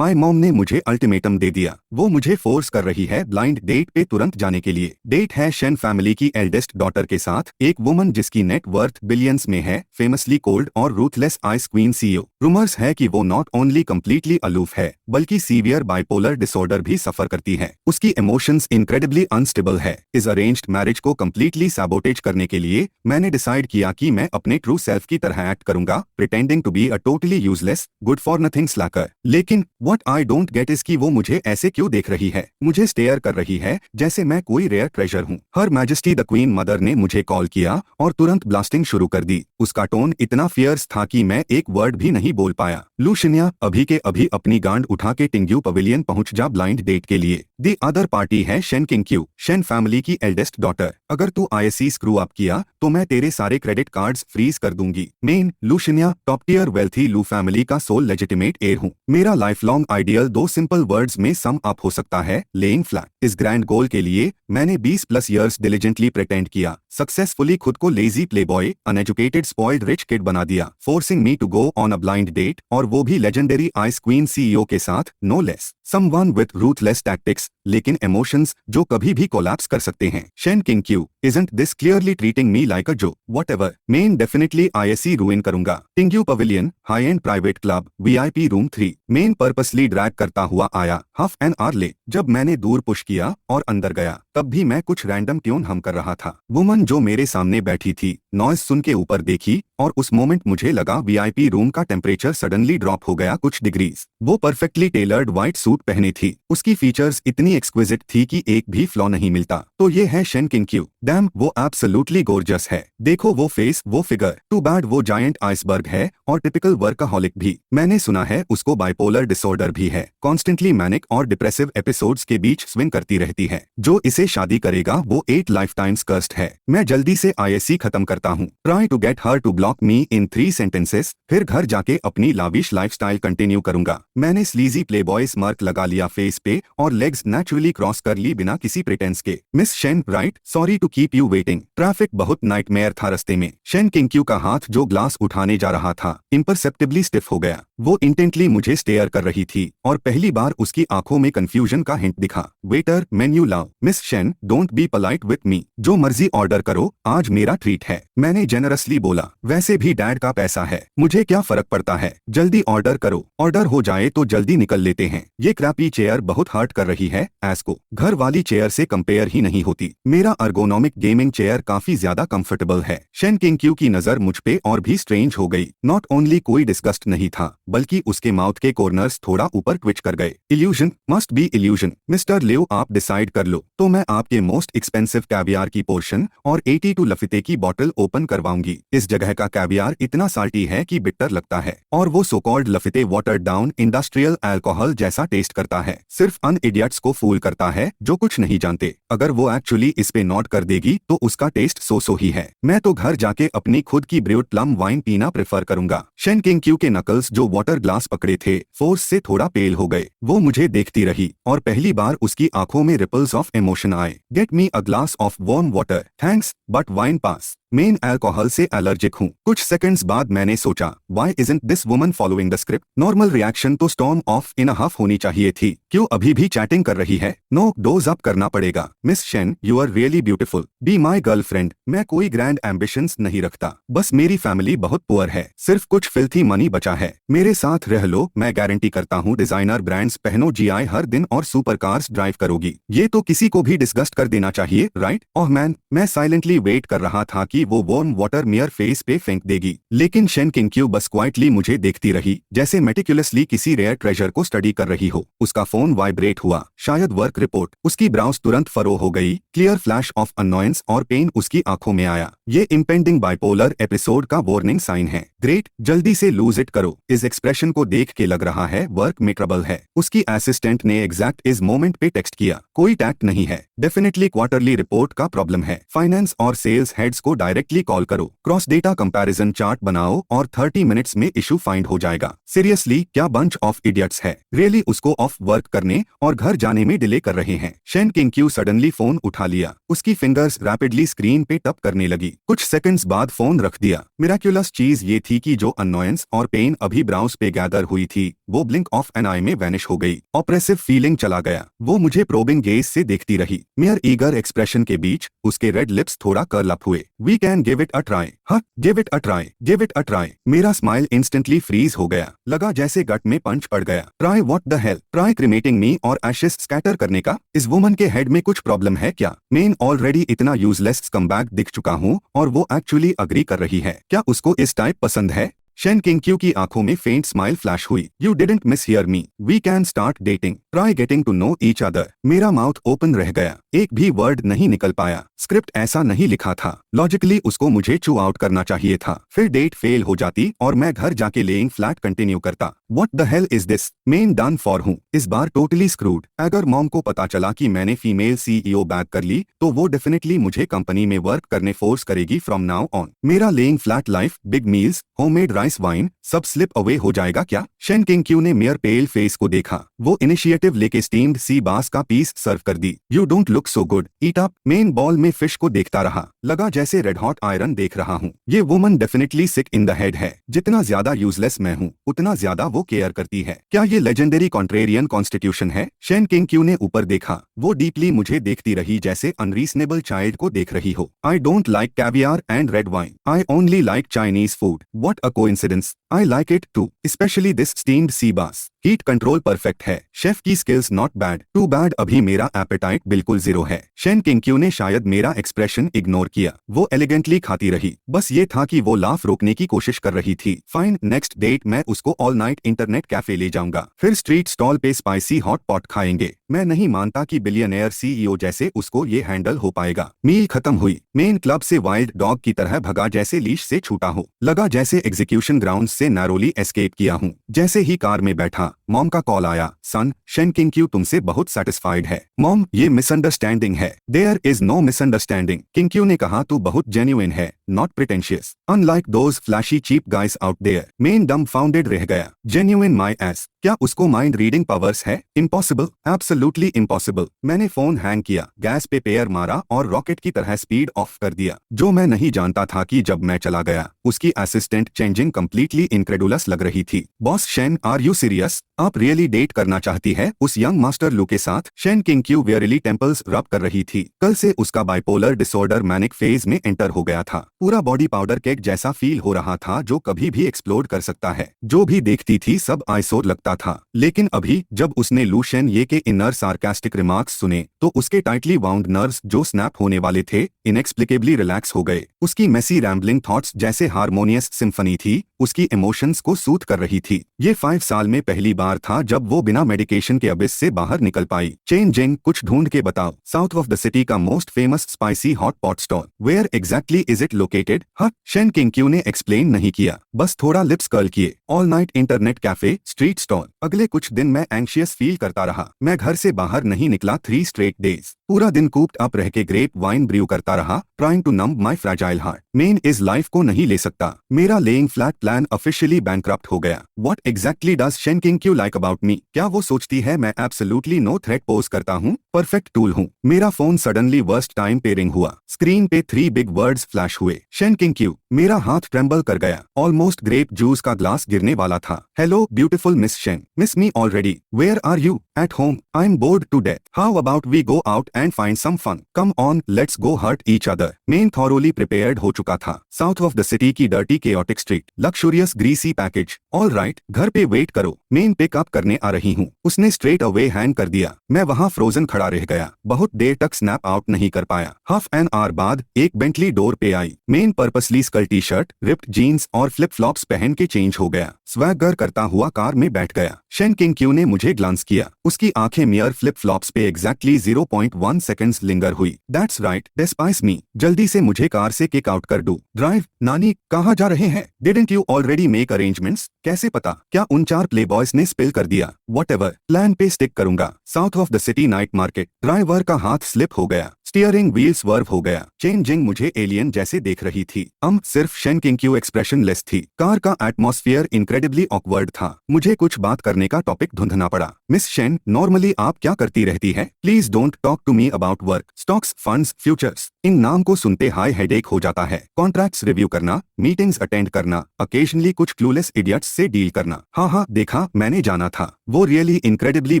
My mom ने मुझे ultimatum दे दिया। वो मुझे फोर्स कर रही है ब्लाइंड डेट पे तुरंत जाने के लिए। डेट है शेन फैमिली की एल्डेस्ट डॉटर के साथ, एक वुमन जिसकी नेट वर्थ बिलियंस में है, फेमसली कोल्ड और ruthless ice queen CEO. Rumours है कि वो नॉट ओनली कम्प्लीटली अलूफ है बल्कि सीवियर बाइपोलर डिसऑर्डर भी सफर करती है। उसकी इमोशंस इनक्रेडिबली अनस्टेबल है। इस अरेंज्ड मैरिज को कम्प्लीटली सैबोटेज करने के लिए मैंने डिसाइड किया कि मैं अपने ट्रू सेल्फ की तरह एक्ट करूंगा, pretending to be a totally useless good for nothing slacker. लेकिन what I don't get is कि वो मुझे ऐसे क्यों देख रही है, मुझे स्टेयर कर रही है जैसे मैं कोई रेयर ट्रेजर हूँ। हर मैजेस्टी द क्वीन मदर ने मुझे कॉल किया और तुरंत ब्लास्टिंग शुरू कर दी। उसका टोन इतना फियर्स था कि मैं एक वर्ड भी नहीं बोल पाया। लुशिनिया, अभी के अभी अपनी गांड उठा के टिंग्यू पवेलियन पहुंच जा ब्लाइंड डेट के लिए। दी अदर पार्टी है शेन किंग्यू, शेन फैमिली की एल्डेस्ट डॉटर। अगर तू आईएससी स्क्रू अप किया तो मैं तेरे सारे क्रेडिट कार्ड्स फ्रीज कर दूंगी। मेन, लुशिनिया top tier wealthy Lu family का सोल लेजिटिमेट एयर हूँ। मेरा लाइफ लॉन्ग आइडियल दो सिंपल वर्ड्स में सम अप हो सकता है, लेइंग फ्लैट। इस ग्रैंड गोल के लिए मैंने 20+ ईयर्स डिलीजेंटली प्रिटेंड किया, सक्सेसफुली खुद को lazy playboy, uneducated spoiled rich kid बना दिया, forcing me to go on a blind date, और वो भी लेजेंडरी आइस क्वीन सीईओ के साथ, no less. Someone with ruthless tactics लेकिन इमोशंस जो कभी भी कोलैप्स कर सकते हैं। Shen Qingyu, isn't this clearly treating me like a Joe? Whatever. मेन डेफिनेटली आईएससी रूइन करूंगा। Tingyu pavilion, high end private club, VIP room 3। मेन पर्पसली ड्रैग करता हुआ आया, हाफ एन आवर ले। जब मैंने दूर पुश किया और अंदर गया तब भी मैं कुछ रैंडम ट्यून हम कर रहा था। वुमन जो मेरे सामने बैठी थी नॉइज सुन के ऊपर देखी और उस मोमेंट मुझे लगा वीआईपी रूम का टेम्परेचर सडनली ड्रॉप हो गया कुछ डिग्रीज। वो परफेक्टली टेलर्ड व्हाइट सूट पहनी थी, उसकी फीचर्स इतनी एक्सक्विजिट थी कि एक भी फ्लॉ नहीं मिलता। तो ये है शेन किंग्यू। डैम, वो एब्सोल्युटली गॉर्जियस है। देखो वो फेस, वो फिगर। टू बैड वो जायंट आइसबर्ग है और टिपिकल वर्कaholic भी। मैंने सुना है उसको बाइपोलर डिसऑर्डर भी है, कॉन्स्टेंटली मैनिक और डिप्रेसिव एपिसोड्स के बीच स्विंग करती रहती है। जो इसे शादी करेगा वो 8 लाइफ टाइम्स कर्स्ड है। मैं जल्दी से आईएससी खत्म करता हूँ। Try to get her to block me in 3 sentences, फिर घर जाके अपनी लाविश लाइफस्टाइल कंटिन्यू करूंगा। मैंने स्लीजी प्लेबॉय स्मार्क लगा लिया फेस पे और लेग्स नेचुरली क्रॉस कर ली बिना किसी प्रिटेंस के। Miss Shen, right? Sorry to keep you waiting. Traffic बहुत नाइटमेयर था रास्ते में। शेन किंग्यू का हाथ जो ग्लास उठाने जा रहा था इम्परसेप्टिबली स्टिफ हो गया। वो इंटेंटली मुझे स्टेयर कर रही थी और पहली बार उसकी आंखों में कंफ्यूजन का हिंट दिखा। वेटर, मेन्यू लाओ। Miss Shen, don't be polite with me. जो मर्जी ऑर्डर करो, आज मेरा ट्रीट है। मैंने जेनरसली बोला, वैसे भी डैड का पैसा है, मुझे क्या फर्क पड़ता है। जल्दी ऑर्डर करो, ऑर्डर हो जाए तो जल्दी निकल लेते हैं। ये क्रैपी चेयर बहुत हर्ट कर रही है एस को। घर वाली चेयर से कंपेयर ही नहीं होती। मेरा अर्गोनॉमिक गेमिंग चेयर काफी ज्यादा कंफर्टेबल है। शेन किंग्यू की नजर मुझ पे और भी स्ट्रेंज हो गई। नॉट ओनली कोई डिस्गस्ट नहीं था बल्कि उसके माउथ के कॉर्नर्स थोड़ा ऊपर ट्विच कर गए। Illusion, must be illusion. Mister Leo, आप डिसाइड कर लो तो मैं आपके मोस्ट एक्सपेंसिव कैवियार की पोर्शन और 82 लफिते की बॉटल ओपन करवाऊंगी। इस जगह का कैवियार इतना साल्टी है कि बिटर लगता है और वो so called Lafite watered down industrial alcohol जैसा टेस्ट करता है। सिर्फ अन इडियट्स को फूल करता है जो कुछ नहीं जानते। अगर वो एक्चुअली इस पे नोट कर देगी तो उसका टेस्ट सो ही है। मैं तो घर जाके अपनी खुद की ब्रूड प्लम वाइन पीना प्रेफर करूंगा। शेन किंग्यू के नकल्स जो वाटर ग्लास पकड़े थे फोर्स से थोड़ा पेल हो गए। वो मुझे देखती रही और पहली बार उसकी आंखों में रिपल्स ऑफ इमोशन आए। Get me a glass of warm water, thanks, but wine pass. Main alcohol से एलर्जिक हूँ। कुछ सेकंड्स बाद मैंने सोचा, why isn't this woman following the script? Normal reaction तो स्टॉर्म ऑफ इन अ हफ होनी चाहिए थी। क्यों अभी भी चैटिंग कर रही है? नो, डोज अप करना पड़ेगा। Miss Shen, you are really beautiful, be my girlfriend. मैं कोई ग्रैंड एम्बिशंस नहीं रखता, बस मेरी फैमिली बहुत पुअर है, सिर्फ कुछ फिल्थी मनी बचा है। मेरे साथ रह लो, मैं गारंटी करता हूँ डिजाइनर ब्रांड्स पहनो, जीआई हर दिन और सुपर कार्स ड्राइव करोगी। ये तो किसी को भी डिस्गस्ट कर देना चाहिए, राइट? ओह मैन, मैं साइलेंटली वेट कर रहा था कि वो वार्म वाटर मियर फेस पे फेंक देगी, लेकिन शेन किंग्यू बस क्वाइटली मुझे देखती रही जैसे मेटिकुलसली किसी रेयर ट्रेजर को स्टडी कर रही हो। उसका फोन वाइब्रेट हुआ, शायद वर्क रिपोर्ट। उसकी ब्राउज तुरंत फरो हो गई। क्लियर फ्लैश ऑफ अननॉयंस और पेन उसकी आंखों में आया। ये इम्पेंडिंग बाइपोलर एपिसोड का वार्निंग साइन है। ग्रेट, जल्दी से लूज इट करो। इस एक्सप्रेशन को देख के लग रहा है वर्क में ट्रबल है। उसकी असिस्टेंट ने एग्जैक्ट इस मोमेंट पे टेक्स्ट किया, कोई टैक्ट नहीं है, डेफिनेटली क्वार्टरली रिपोर्ट का प्रॉब्लम है। फाइनेंस और सेल्स हेड्स को डायरेक्टली कॉल करो, क्रॉस डेटा कंपैरिजन चार्ट बनाओ और 30 मिनट्स में इशू फाइंड हो जाएगा। सीरियसली, क्या बंच ऑफ इडियट्स है? रियली उसको ऑफ वर्क करने और घर जाने में डिले कर रहे हैं। शेन किंग्यू सडनली सडनली फोन उठा लिया। उसकी फिंगर्स रैपिडली स्क्रीन पे टप करने लगी। कुछ सेकंड्स बाद फोन रख दिया। मिराक्युलस चीज ये थी कि जो अननोयंस और पेन अभी ब्राउज पे गैदर हुई थी वो ब्लिंक ऑफ एन आई में वैनिश हो गई। ऑप्रेसिव फीलिंग चला गया। वो मुझे प्रोबिंग गेज से देखती रही। मेयर ईगर एक्सप्रेशन के बीच उसके रेड लिप्स थोड़ा कर्ल अप हुए। We can give it a try. हाँ, give it a try, give it a try. मेरा स्माइल इंस्टेंटली फ्रीज हो गया। लगा जैसे गट में पंच पड़ गया। Try what the hell? Try cremating me और एशेस स्कैटर करने का? इस वुमन के हेड में कुछ प्रॉब्लम है क्या? मेन ऑलरेडी इतना यूजलेस स्कम्बैग दिख चुका हूँ और वो एक्चुअली अग्री कर रही है। क्या उसको इस टाइप पसंद है? शेन किंगक्यू की आंखों में फेंट स्माइल फ्लैश हुई। You didn't mishear me. We can start dating. Try getting to know each other. मेरा माउथ ओपन रह गया। एक भी वर्ड नहीं निकल पाया। स्क्रिप्ट ऐसा नहीं लिखा था। लॉजिकली उसको मुझे चू आउट करना चाहिए था। फिर डेट फेल हो जाती और मैं घर जाके लेइंग फ्लैट कंटिन्यू करता। What the hell is this? Main done for हूँ। इस बार टोटली स्क्रूड। अगर मॉम को पता चला कि मैंने फीमेल सीईओ बैग कर ली तो वो डेफिनेटली मुझे कंपनी में वर्क करने फोर्स करेगी फ्रॉम नाउ ऑन। मेरा laying flat life, big meals, homemade rice, wine सब स्लिप अवे हो जाएगा क्या? शेन किंगक्यू ने मेयर पेल फेस को देखा। वो इनिशिएटिव लेके स्टीम्ड सी बास का पीस सर्व कर दी। You don't look so good, eat up. मेन बॉल में फिश को देखता रहा। लगा जैसे रेड हॉट आयरन देख रहा हूँ। ये woman definitely sick in the head है। जितना ज्यादा यूजलेस मैं हूँ उतना ज्यादा वो केयर करती है। क्या ये लेजेंडरी कॉन्ट्रेरियन कॉन्स्टिट्यूशन है? शेन किंगक्यू ने ऊपर देखा। वो डीपली मुझे देखती रही जैसे अनरीजनेबल चाइल्ड को देख रही हो। I don't like caviar and red wine. I only like Chinese food. What a coincidence. I like it too, especially this steamed sea bass. Heat control perfect है। शेफ की skills not bad. Too bad अभी मेरा apatite बिल्कुल zero है। Shane Qingqiu ने शायद मेरा expression ignore किया। वो एलिगेंटली खाती रही। बस ये था कि वो लाफ रोकने की कोशिश कर रही थी। फाइन, नेक्स्ट डेट मैं उसको ऑल नाइट इंटरनेट कैफे ले जाऊंगा। फिर स्ट्रीट स्टॉल पे स्पाइसी हॉट पॉट खाएंगे। मैं नहीं मानता कि बिलियनेयर सीईओ जैसे उसको ये हैंडल हो पाएगा। मील खत्म हुई। मेन क्लब से वाइल्ड डॉग की तरह भगा जैसे लीश से छूटा हो। लगा जैसे एग्जीक्यूशन ग्राउंड से नैरोली एस्केप किया हूँ। जैसे ही कार में बैठा मॉम का कॉल आया। सन, शेन किंगक्यू तुमसे बहुत सेटिस्फाइड है। मॉम, ये मिसअंडरस्टैंडिंग है। There is no misunderstanding. Qingyu ने कहा तू बहुत जेन्युइन है, not pretentious, unlike those flashy cheap guys out there. मेन डम्बफाउंडेड रह गया। Genuine my ass. क्या उसको माइंड रीडिंग पावर्स है? Impossible, absolutely impossible. मैंने फोन हैंग किया, गैस पे पेयर मारा और रॉकेट की तरह स्पीड ऑफ कर दिया। जो मैं नहीं जानता था कि जब मैं चला गया उसकी असिस्टेंट चेंजिंग कंप्लीटली इनक्रेडुलस लग रही थी। Boss Shen, are you serious? आप रियली डेट करना चाहती है उस यंग मास्टर लू के साथ? शेन किंगक्यू वेयरली टेम्पल्स रब कर रही थी। कल से उसका बाइपोलर डिसऑर्डर मैनिक फेज में एंटर हो गया था। पूरा बॉडी पाउडर केक जैसा फील हो रहा था जो कभी भी एक्सप्लोड कर सकता है। जो भी देखती थी सब आइसोर लगता था। लेकिन अभी जब उसने लू शेन ये के इनर सार्कास्टिक रिमार्क्स सुने तो उसके टाइटली वाउंड नर्व्स जो स्नैप होने वाले थे इनएक्सप्लिकेबली रिलैक्स हो गए। उसकी मेसी रैम्बलिंग थॉट्स जैसे हारमोनियस सिम्फनी थी, उसकी इमोशंस को सूट कर रही थी। ये 5 साल में पहली बार था जब वो बिना मेडिकेशन के अबिस से बाहर निकल पाई। चेन जेंग, कुछ ढूंढ के बताओ। साउथ ऑफ द सिटी का most famous spicy hot pot stall. Where exactly is it located? हाँ, शेन किंगक्यू ने एक्सप्लेन नहीं किया, बस थोड़ा लिप्स कर्ल किए। All night internet cafe, street stall. अगले कुछ दिन मैं एंशियस फील करता रहा। मैं घर से बाहर नहीं निकला 3 स्ट्रेट डेज। पूरा दिन कूप्ड अप रह के ग्रेप वाइन ब्रू करता रहा, trying to numb my fragile heart. मेन इस लाइफ को नहीं ले सकता। मेरा laying flat plan officially bankrupt हो गया। What exactly does Shen Qingyu like about me? क्या वो सोचती है मैं एब्सोल्युटली नो थ्रेट पोज करता हूँ? परफेक्ट टूल हूँ। मेरा फोन सडनली वर्स्ट टाइम पे रिंग हुआ। स्क्रीन पे 3 बिग वर्ड्स फ्लैश हुए। Shen Qingqiu. मेरा हाथ ट्रेम्बल कर गया। ऑलमोस्ट ग्रेप जूस का ग्लास गिरने वाला था। Hello beautiful Miss Shen. Miss me already? Where are you? At home. I am bored to death. How about we go out and find some fun? Come on, let's go hurt each other. मेन thoroughly prepared हो चुका था। South of the city की dirty chaotic street, luxurious greasy package. All right, घर पे wait करो, main pickup करने आ रही हूँ। उसने स्ट्रेट अवे हैंग कर दिया। मैं वहाँ फ्रोजन खड़ा रह गया। बहुत देर तक स्नैप आउट नहीं कर पाया। हाफ एन आवर बाद एक बेंटली डोर पे आई। मेन purposely skull T shirt, ripped jeans और फ्लिप फ्लॉप्स पहन के चेंज हो गया। स्वैगर करता हुआ कार में बैठ गया। शेन किंगक्यू ने मुझे ग्लांस किया। उसकी आंखें मियर फ्लिप फ्लॉप्स पे एग्जैक्टली 0.1 सेकंड्स लिंगर हुई। दैट्स राइट, डेस्पाइस मी। जल्दी से मुझे कार से किक आउट कर दो। ड्राइव। नानी, कहाँ जा रहे हैं? Didn't you already make arrangements? कैसे पता? क्या उन 4 प्लेबॉय वॉइस ने स्पिल कर दिया। व्हाटएवर, प्लान पे स्टिक करूंगा। South of the city night market. Driver का हाथ स्लिप हो गया, स्टीयरिंग व्हील स्वर्व हो गया। चेन जिंग मुझे एलियन जैसे देख रही थी। सिर्फ शेन किंग एक्सप्रेशन लेस थी। कार का एटमॉस्फेयर इनक्रेडिबली ऑकवर्ड था। मुझे कुछ बात करने का टॉपिक ढूंढना पड़ा। मिस शेन, नॉर्मली आप क्या करती रहती है? Please don't talk to me about work, stocks, funds, futures. इन नाम को सुनते हाई हेडेक हो जाता है। कॉन्ट्रैक्ट्स रिव्यू करना, मीटिंग्स अटेंड करना, ओकेजनली कुछ क्लूलेस इडियट्स से डील करना। हाँ, देखा, मैंने जाना था। वो रियली इनक्रेडिबली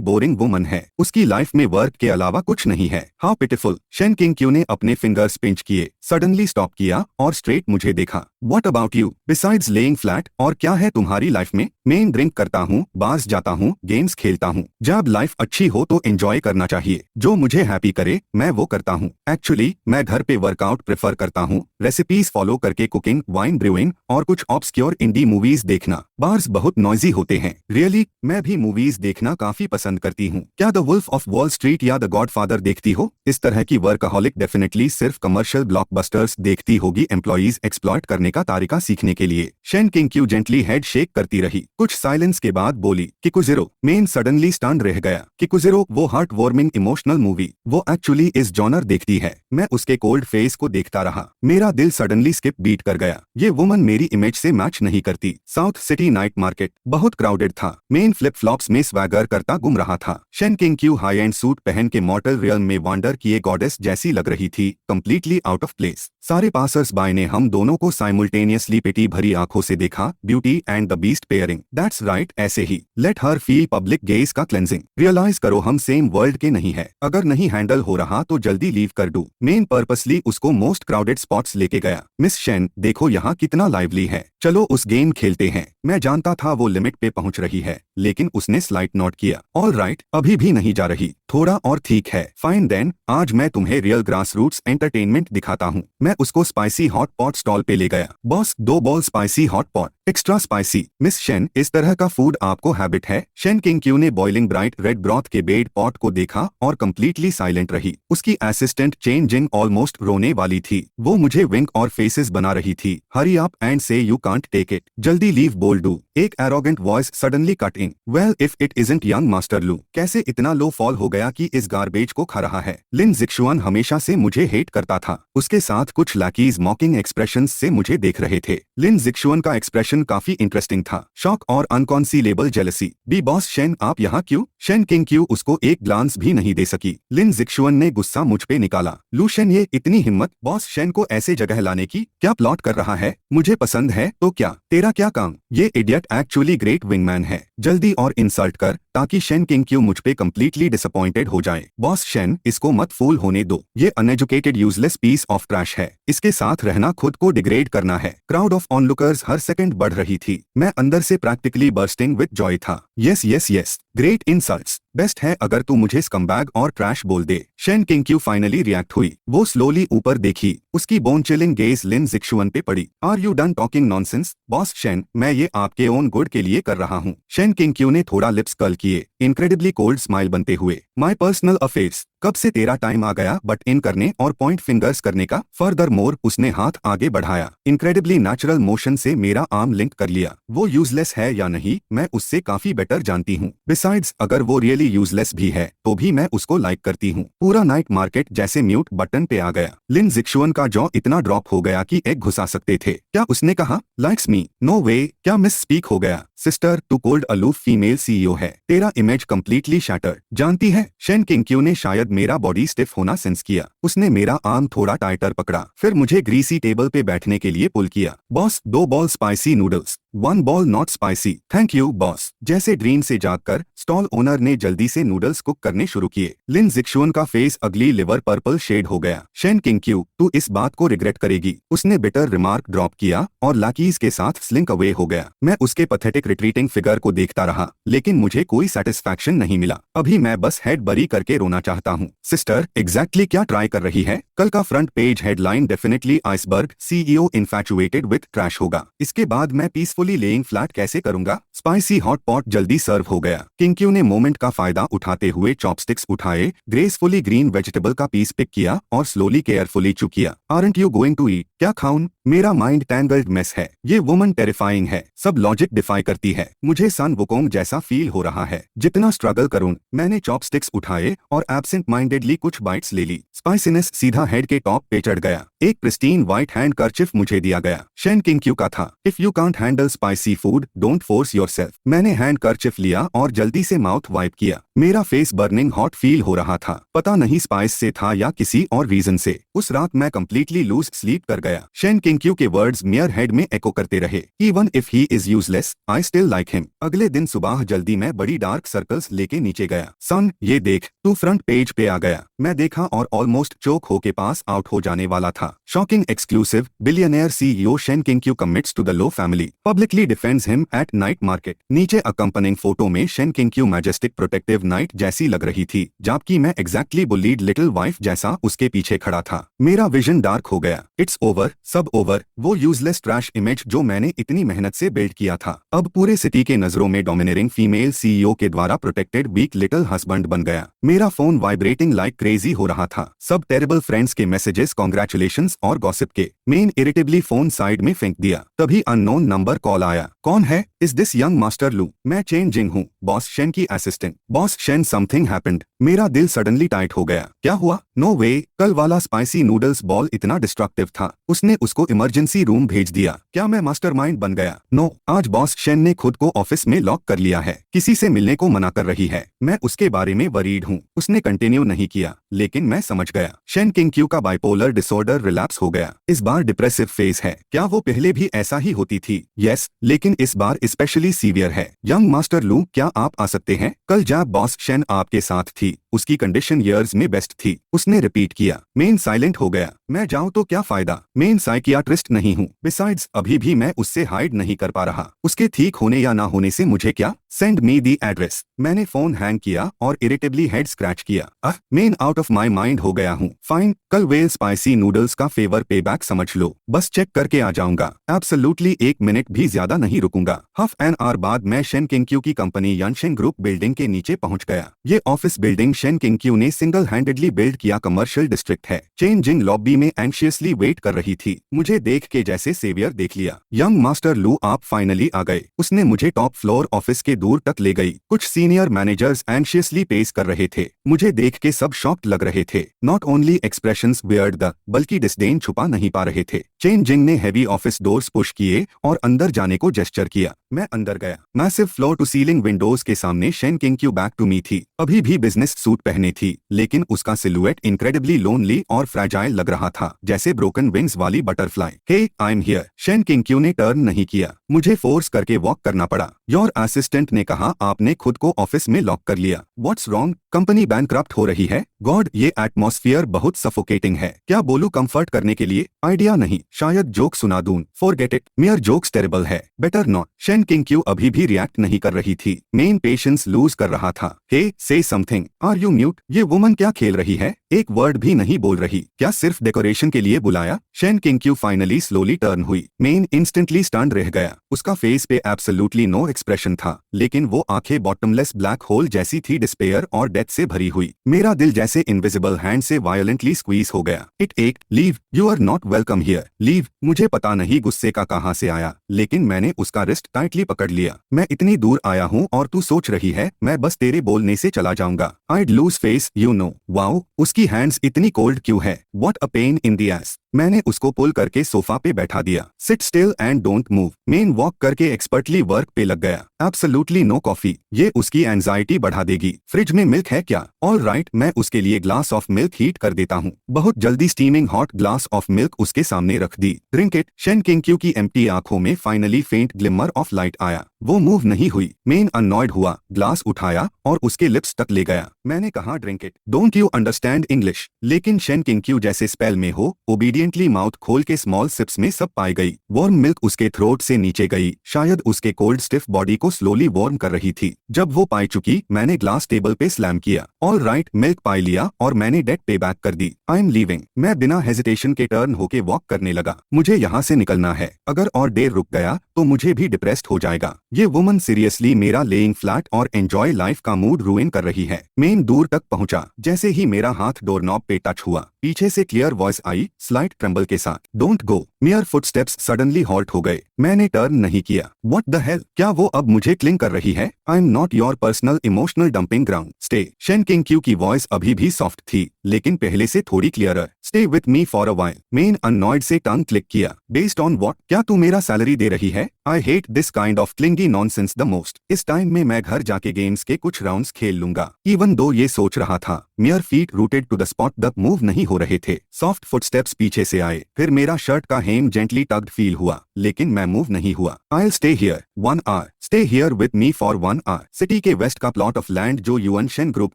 बोरिंग वुमन है। उसकी लाइफ में वर्क के अलावा कुछ नहीं है। हाउ पिटिफुल। शेन किंग ने अपने फिंगर्स पिंच किए, सडनली स्टॉप किया और स्ट्रेट मुझे देखा। What about you besides laying flat? और क्या है तुम्हारी लाइफ में? मैं ड्रिंक करता हूँ, बार्स जाता हूँ, गेम्स खेलता हूँ। जब लाइफ अच्छी हो तो एंजॉय करना चाहिए। जो मुझे हैप्पी करे मैं वो करता हूँ। एक्चुअली मैं घर पे वर्कआउट प्रेफर करता हूँ, रेसिपीज फॉलो करके कुकिंग, वाइन ब्रूइंग और कुछ ऑब्सक्योर इंडी मूवीज देखना। बार्स बहुत नॉइजी होते हैं। रियली, मैं भी मूवीज देखना काफी पसंद करती हूँ। क्या the Wolf of Wall Street या द गॉडफादर देखती हो? इस तरह की वर्कaholic डेफिनेटली सिर्फ कमर्शियल ब्लॉकबस्टर्स देखती होगी, एम्प्लॉइज एक्सप्लॉइट करने का तरीका सीखने के लिए। Shane king gently head shake करती रही। कुछ साइलेंस के बाद बोली, किकुजिरो। मेन सडनली स्टन्ड रह गया। किकुजिरो, वो हार्ट वार्मिंग इमोशनल मूवी, वो एक्चुअली इस जॉनर देखती है। मैं उसके कोल्ड फेस को देखता रहा। मेरा दिल सडनली स्किप बीट कर गया। ये वुमन मेरी इमेज से मैच नहीं करती। साउथ सिटी नाइट मार्केट बहुत क्राउडेड था। मेन फ्लिप फ्लॉप्स में स्वैगर करता घूम रहा था। Shane king high and suit पहन के मॉर्टल रियल्म में वॉन्डर किए गॉडेस जैसी लग रही थी, कंप्लीटली आउट ऑफ प्लेस। सारे पासर्स बाय ने हम दोनों को साइमल्टेनियसली पेटी भरी आंखों से देखा। Beauty and the beast pairing. That's right, ऐसे ही। Let her feel public gaze का क्लेंजिंग। रियलाइज करो हम सेम वर्ल्ड के नहीं है। अगर नहीं हैंडल हो रहा तो जल्दी लीव कर दो। मेन पर्पसली उसको मोस्ट क्राउडेड स्पॉट्स लेके गया। मिस शेन, देखो यहाँ कितना लाइवली है, चलो उस गेम खेलते हैं। मैं जानता था वो लिमिट पे पहुंच रही है, लेकिन उसने स्लाइट नोट किया। ऑल राइट, अभी भी नहीं जा रही, थोड़ा और ठीक है। फाइन देन, आज मैं तुम्हें रियल ग्रास रूट्स एंटरटेनमेंट दिखाता हूँ। मैं उसको स्पाइसी हॉट पॉट स्टॉल पे ले गया। Boss, 2 ball spicy hot pot, extra spicy. Miss Shen, इस तरह का फूड आपको हैबिट है? शेन किंग ने बॉइलिंग ब्राइट रेड ब्रॉथ के बेड पॉट को देखा और कंप्लीटली साइलेंट रही। उसकी असिस्टेंट चेन जिंग ऑलमोस्ट रोने वाली थी। वो मुझे विंक और फेसेस बना रही थी। हरी अप एंड से यू कांट टेक इट, जल्दी लीव बोल डू। एक arrogant voice suddenly cut in. Well, if it isn't young master लू, कैसे इतना लो फॉल हो गया कि इस गार्बेज को खा रहा है? लिन जिक्शुआन हमेशा से मुझे हेट करता था। उसके साथ कुछ लैकीज मॉकिंग एक्सप्रेशंस से मुझे देख रहे थे। लिन जिक्शुआन का एक्सप्रेशन काफी इंटरेस्टिंग था, शॉक और अनकॉन्सीलेबल जेलसी। बी बॉस शेन, आप यहाँ क्यों? शेन किंग उसको एक ग्लांस भी नहीं दे सकी। लिन जिक्शुआन ने गुस्सा मुझ पे निकाला। लू शेन, ये इतनी हिम्मत बॉस शेन को ऐसे जगह लाने की? क्या प्लॉट कर रहा है? मुझे पसंद है तो क्या, तेरा क्या काम? ये इडियट एक्चुअली ग्रेट विंगमैन है। जल्दी और इंसल्ट कर ताकि शेन किंग मुझ पे कंप्लीटली डिसअपॉइंटेड हो जाए। बॉस शेन, इसको मत फूल होने दो। ये uneducated useless piece of trash है। इसके साथ रहना खुद को डिग्रेड करना है। क्राउड ऑफ ऑनलुकर्स हर सेकंड बढ़ रही थी। मैं अंदर से प्रैक्टिकली बर्स्टिंग विद जॉय था। Yes yes yes, great insults. Best है अगर तू मुझे स्कमबैग और ट्रैश बोल दे। शेन किंग फाइनली रिएक्ट हुई। वो स्लोली ऊपर देखी। उसकी bone chilling gaze Lin Zixuan पे पड़ी। Are you done talking nonsense? Boss Shane, मैं ये आपके ओन गुड के लिए कर रहा हूँ। शेन किंग ने थोड़ा लिप्स कर्ल किए, इनक्रेडिबली कोल्ड स्माइल बनते हुए। माई पर्सनल अफेयर्स, कब से तेरा टाइम आ गया बट इन करने और पॉइंट फिंगर्स करने का? फर्दर मोर, उसने हाथ आगे बढ़ाया। इनक्रेडिबली नेचुरल मोशन से मेरा आर्म लिंक कर लिया। वो यूजलेस है या नहीं, मैं उससे काफी बेटर जानती हूँ। बिसाइड्स, अगर वो रियली यूजलेस भी है तो भी मैं उसको लाइक करती हूँ। पूरा नाइट मार्केट जैसे म्यूट बटन पे आ गया। लिन जिक्शुआन का जॉ इतना ड्रॉप हो गया कि एग घुसा सकते थे। क्या उसने कहा? Likes me? नो वे। क्या मिस स्पीक हो गया? सिस्टर, तू कोल्ड अलूफ फीमेल सीईओ है। तेरा इमेज कंप्लीटली शैटर्ड। जानती है, शेन किंग ने शायद मेरा बॉडी स्टिफ होना सेंस किया। उसने मेरा आर्म थोड़ा टाइटर पकड़ा, फिर मुझे ग्रीसी टेबल पे बैठने के लिए पुल किया। Boss, 2 ball spicy noodles, 1 ball not spicy. Thank you boss. जैसे ड्रीम से जागकर स्टॉल ओनर ने जल्दी से नूडल्स कुक करने शुरू किए। लिन जिक्शुआन का फेस अगली लिवर पर्पल शेड हो गया। शेन किंग, तू इस बात को रिग्रेट करेगी। उसने बिटर रिमार्क ड्रॉप किया और लाकीज के साथ स्लिंक अवे हो गया। मैं उसके पैथेटिक रिट्रीटिंग फिगर को देखता रहा, लेकिन मुझे कोई सेटिस्फैक्शन नहीं मिला। अभी मैं बस हेड बरी करके रोना चाहता हूँ। सिस्टर, एग्जैक्टली क्या ट्राई कर रही है? कल का front page headline definitely iceberg CEO infatuated with trash होगा। इसके बाद मैं पीसफुली लेइंग फ्लैट कैसे करूंगा? स्पाइसी हॉट पॉट जल्दी सर्व हो गया। किंग ने मोमेंट का फायदा उठाते हुए चॉपस्टिक्स उठाए, ग्रेसफुली ग्रीन वेजिटेबल का पीस पिक किया और स्लोली केयरफुली चू किया। Aren't you going to eat? क्या खाऊं? मेरा माइंड टैंगल्ड मेस है। ये वुमन टेरिफाइंग है, सब लॉजिक डिफाई करती है। मुझे सन वुकोंग जैसा फील हो रहा है। जितना स्ट्रगल करूं, मैंने चॉपस्टिक्स उठाए और एब्सेंट माइंडेडली कुछ बाइट्स ले ली। स्पाइसीनेस सीधा हेड के टॉप पे चढ़ गया। एक प्रिस्टीन व्हाइट हैंड कर्चिफ मुझे दिया गया। शेन किंग का था। If you can't handle spicy food, don't force yourself. मैंने हैंड कर्चिफ लिया और जल्दी से माउथ वाइप किया। मेरा फेस बर्निंग हॉट फील हो रहा था। पता नहीं स्पाइस से था या किसी और रीजन से। उस रात मैं कंप्लीटली लूज स्लीप कर गया। शेन किंग के वर्ड्स मेयर हेड में एको करते रहे। Even if he is useless, I still like him. अगले दिन सुबह जल्दी मैं बड़ी डार्क सर्कल्स लेके नीचे गया। सन, ये देख, तू फ्रंट पेज पे आ गया। मैं देखा और ऑलमोस्ट चोक होके पास आउट हो जाने वाला था। Shocking exclusive, billionaire CEO Shen Qing commits to the Lu family, publicly defends him at night market. नीचे अकम्पनिंग फोटो में Shen Qing majestic protective knight जैसी लग रही थी, जबकि मैं एग्जैक्टली बुलीड लिटिल वाइफ जैसा उसके पीछे खड़ा था। मेरा विजन डार्क हो गया। इट्स ओवर, सब ओवर। वो यूजलेस ट्रैश इमेज जो मैंने इतनी मेहनत से बिल्ड किया था, अब पूरे सिटी के नजरों में डोमिनेटिंग फीमेल सीईओ के द्वारा प्रोटेक्टेड वीक लिटिल हस्बैंड बन गया। मेरा फोन वाइब्रेटिंग लाइक क्रेजी हो रहा था। सब टेरेबल फ्रेंड्स के मैसेजेस, कॉन्ग्रेचुलेशंस और गॉसिप के। मेन इरिटेबली फोन साइड में फेंक दिया। तभी अननोन नंबर कॉल आया। कौन है? इज दिस यंग मास्टर लू? मैं चेन जिंग हूँ, बॉस शेन की assistant. Boss Shane, something happened. मेरा दिल सडनली टाइट हो गया। क्या हुआ? नो वे, कल वाला स्पाइसी नूडल्स बॉल इतना डिस्ट्रक्टिव था, उसने उसको इमरजेंसी रूम भेज दिया। क्या मैं मास्टरमाइंड बन गया? नो, आज बॉस शेन ने खुद को ऑफिस में लॉक कर लिया है। किसी से मिलने को मना कर रही है। मैं उसके बारे में वरीड हूँ। उसने कंटिन्यू नहीं किया, लेकिन मैं समझ गया। शेन किंग का बाइपोलर डिसऑर्डर रिलैप्स हो गया। इस बार डिप्रेसिव फेज है। क्या वो पहले भी ऐसा ही होती थी? यस, लेकिन इस बार स्पेशली सीवियर है। यंग मास्टर लू, क्या आप आ सकते हैं? कल जब बॉस शेन आपके साथ थी, उसकी कंडीशन ईयर्स में बेस्ट थी। उसने रिपीट किया। मेन साइलेंट हो गया। मैं जाऊं तो क्या फायदा? मेन साइकियाट्रिस्ट नहीं हूँ। बिसाइड्स, अभी भी मैं उससे हाइड नहीं कर पा रहा। उसके ठीक होने या ना होने से मुझे क्या? सेंड मी दी एड्रेस। मैंने फोन हैंग किया और इरिटेबली हेड स्क्रैच किया। Main out of my mind हो गया हूँ। फाइन, कल वेल स्पाइसी नूडल्स का फेवर पे बैक समझ लो। बस चेक करके आ जाऊंगा। एब्सोल्युटली 1 मिनट भी ज्यादा नहीं रुकूंगा। हाफ एन आवर बाद मैं शेन किंग की कंपनी यानशेन ग्रुप बिल्डिंग के नीचे पहुंच गया। ये ऑफिस बिल्डिंग शेन किंग ने सिंगल हैंडेडली बिल्ड किया कमर्शियल डिस्ट्रिक्ट है। चेन जिंग लॉबी में एंशियसली वेट कर रही थी। मुझे देख के जैसे सेवियर देख लिया। यंग मास्टर लू, आप फाइनली आ गए। उसने मुझे टॉप फ्लोर ऑफिस के दूर तक ले गई। कुछ सीनियर मैनेजर्स एंशियसली पेश कर रहे थे। मुझे देख के सब शॉक्ड लग रहे थे। Not only expressions weird the, बल्कि डिस्डेन छुपा नहीं पा रहे थे। चेन जिंग ने हैवी ऑफिस डोर्स पुश किए और अंदर जाने को जेस्चर किया। मैं अंदर गया। Massive floor to ceiling windows के सामने Shen Qing back to me थी। अभी भी बिजनेस सूट पहने थी, लेकिन उसका सिलुएट इनक्रेडिबली लोनली और फ्रैजाइल लग रहा था, जैसे ब्रोकन विंग्स वाली butterfly. Hey, I am here. Shen Qing ने टर्न नहीं किया। मुझे फोर्स करके वॉक करना पड़ा। योर असिस्टेंट ने कहा आपने खुद को ऑफिस में लॉक कर लिया। What's wrong? कंपनी बैंकरप्ट हो रही है। गॉड, ये एटमॉस्फेयर बहुत सफोकेटिंग है। क्या बोलूं कंफर्ट करने के लिए? आइडिया नहीं, शायद जोक सुना दूं। Forget it, mayor jokes terrible है। Better not. शेन किंग अभी भी रिएक्ट नहीं कर रही थी। मेन पेशेंस लूज कर रहा था। Hey, say something. Are you mute? ये वुमन क्या खेल रही है? एक वर्ड भी नहीं बोल रही। क्या सिर्फ डेकोरेशन के लिए बुलाया? Shane Qing finally slowly turn हुई। मेन इंस्टेंटली स्टन्ड रह गया। उसका फेस पे एब्सोल्युटली नो एक्सप्रेशन था, लेकिन वो आंखें बॉटमलेस ब्लैक होल जैसी थी, डिस्पेयर और डेथ से भरी हुई। मेरा दिल जैसे इनविजिबल हैंड से वायलेंटली स्क्वीज हो गया। इट एक leave, you are not welcome here, leave. मुझे पता नहीं गुस्से का कहां से आया, लेकिन मैंने उसका रिस्ट टाइटली पकड़ लिया। मैं इतनी दूर आया हूँ और तू सोच रही है मैं बस तेरे बोलने से चला जाऊंगा? I'd lose face, you know. Wow, उसकी हैंड्स इतनी कोल्ड क्यों है? What a pain in the ass. मैंने उसको पुल करके सोफा पे बैठा दिया। Sit still and don't move. मेन वॉक करके एक्सपर्टली वर्क पे लग गया। एब्सोल्युटली नो कॉफी, ये उसकी एंजाइटी बढ़ा देगी। फ्रिज में मिल्क है क्या? ऑल राइट, मैं उसके लिए ग्लास ऑफ मिल्क हीट कर देता हूँ। बहुत जल्दी steaming hot glass of milk उसके सामने रख दी। Drink it. शेन किंग की एम्प्टी आंखों में फाइनली फेंट ग्लिमर ऑफ लाइट आया। वो मूव नहीं हुई। मेन अननॉयड हुआ, ग्लास उठाया और उसके लिप्स तक ले गया। मैंने कहा drink it. Don't you understand English? लेकिन शेन किंग जैसे स्पेल में हो, ओबीडियंटली माउथ खोल के स्मॉल सिप्स में सब पाई गई। वार्म मिल्क उसके थ्रोट से नीचे गई, शायद उसके कोल्ड स्टिफ बॉडी को स्लोली वार्म कर रही थी। जब वो पाई चुकी, मैंने ग्लास टेबल पे स्लैम किया। ऑल राइट, मिल्क पाई लिया और मैंने डेट पे बैक कर दी। I am leaving. मैं बिना हेजिटेशन के टर्न होके वॉक करने लगा। मुझे यहाँ से निकलना है। अगर और देर रुक गया तो मुझे भी डिप्रेस्ड हो जाएगा। ये वुमन सीरियसली मेरा लेइंग फ्लैट और एंजॉय लाइफ का मूड रूइन कर रही है। मेन दूर तक पहुंचा। जैसे ही मेरा हाथ डोरनॉब पे टच हुआ, पीछे से क्लियर वॉइस आई, स्लाइट ट्रम्बल के साथ। Don't go. मियर footsteps suddenly halt हो गए। मैंने टर्न नहीं किया। व्हाट द हेल, क्या वो अब मुझे क्लिंग कर रही है? I am not your personal emotional dumping ground, stay. Shen king Q की वॉइस अभी भी सॉफ्ट थी, लेकिन पहले से थोड़ी clearer. Stay with me for a while. मेन अननॉयड से टंग क्लिक किया। Based on what? क्या तू मेरा सैलरी दे रही है? I hate this kind of clingy nonsense the most. इस टाइम में मैं घर जाके गेम्स के कुछ राउंड्स खेल लूंगा। इवन दो ये सोच रहा था, मियर feet rooted to the spot द मूव नहीं हो रहे थे। सॉफ्ट फुटस्टेप्स पीछे से आए, फिर मेरा शर्ट का हेम जेंटली टग्ड फील हुआ, लेकिन मैं मूव नहीं हुआ। I'll stay here 1 hour. Stay here with me for 1 hour. City के वेस्ट का प्लॉट ऑफ लैंड जो यूएन शेन ग्रुप